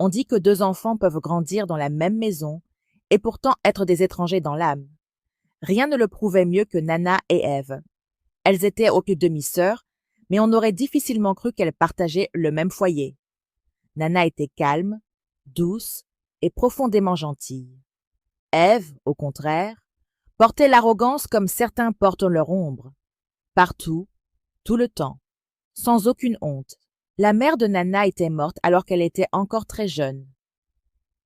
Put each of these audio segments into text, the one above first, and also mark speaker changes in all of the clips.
Speaker 1: On dit que deux enfants peuvent grandir dans la même maison et pourtant être des étrangers dans l'âme. Rien ne le prouvait mieux que Nana et Ève. Elles étaient aux demi-sœurs, mais on aurait difficilement cru qu'elles partageaient le même foyer. Nana était calme, douce et profondément gentille. Ève, au contraire, portait l'arrogance comme certains portent leur ombre. Partout, tout le temps, sans aucune honte. La mère de Nana était morte alors qu'elle était encore très jeune.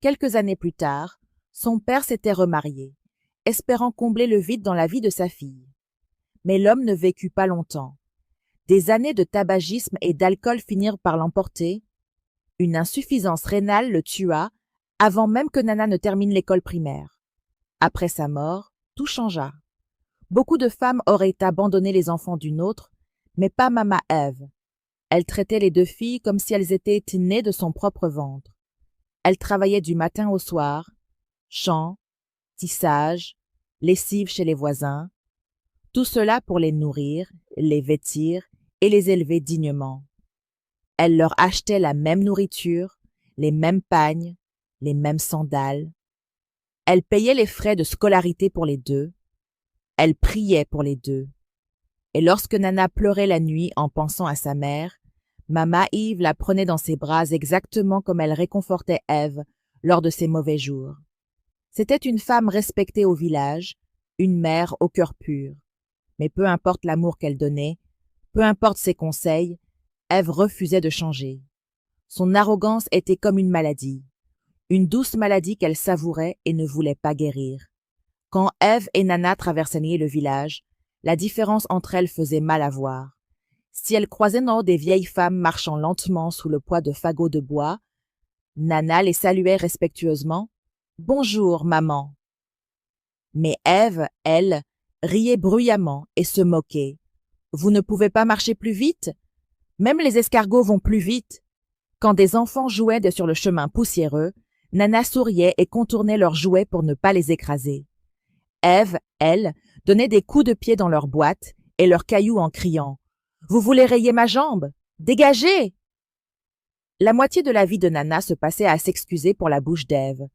Speaker 1: Quelques années plus tard, son père s'était remarié, espérant combler le vide dans la vie de sa fille. Mais l'homme ne vécut pas longtemps. Des années de tabagisme et d'alcool finirent par l'emporter. Une insuffisance rénale le tua avant même que Nana ne termine l'école primaire. Après sa mort, tout changea. Beaucoup de femmes auraient abandonné les enfants d'une autre, mais pas Mama Ève. Elle traitait les deux filles comme si elles étaient nées de son propre ventre. Elle travaillait du matin au soir, chant, tissage, lessive chez les voisins, tout cela pour les nourrir, les vêtir et les élever dignement. Elle leur achetait la même nourriture, les mêmes pagnes, les mêmes sandales. Elle payait les frais de scolarité pour les deux. Elle priait pour les deux. Et lorsque Nana pleurait la nuit en pensant à sa mère, Mama Yves la prenait dans ses bras exactement comme elle réconfortait Ève lors de ses mauvais jours. C'était une femme respectée au village, une mère au cœur pur. Mais peu importe l'amour qu'elle donnait, peu importe ses conseils, Ève refusait de changer. Son arrogance était comme une maladie, une douce maladie qu'elle savourait et ne voulait pas guérir. Quand Ève et Nana traversaient le village, la différence entre elles faisait mal à voir. Si elles croisaient des vieilles femmes marchant lentement sous le poids de fagots de bois, Nana les saluait respectueusement. « Bonjour, maman !» Mais Ève, elle, riait bruyamment et se moquait. « Vous ne pouvez pas marcher plus vite? Même les escargots vont plus vite. » Quand des enfants jouaient sur le chemin poussiéreux, Nana souriait et contournait leurs jouets pour ne pas les écraser. Ève, elle, donnait des coups de pied dans leurs boîtes et leurs cailloux en criant « Vous voulez rayer ma jambe? Dégagez !» La moitié de la vie de Nana se passait à s'excuser pour la bouche d'Ève.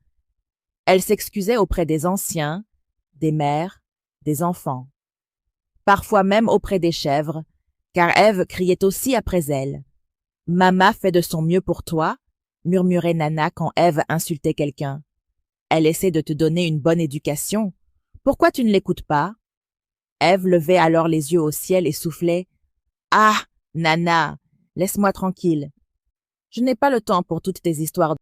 Speaker 1: Elle s'excusait auprès des anciens, des mères, des enfants. Parfois même auprès des chèvres, car Ève criait aussi après elle. « Mama fait de son mieux pour toi », murmurait Nana quand Ève insultait quelqu'un. « Elle essaie de te donner une bonne éducation. Pourquoi tu ne l'écoutes pas ?» Ève levait alors les yeux au ciel et soufflait « Ah, Nana, laisse-moi tranquille. Je n'ai pas le temps pour toutes tes histoires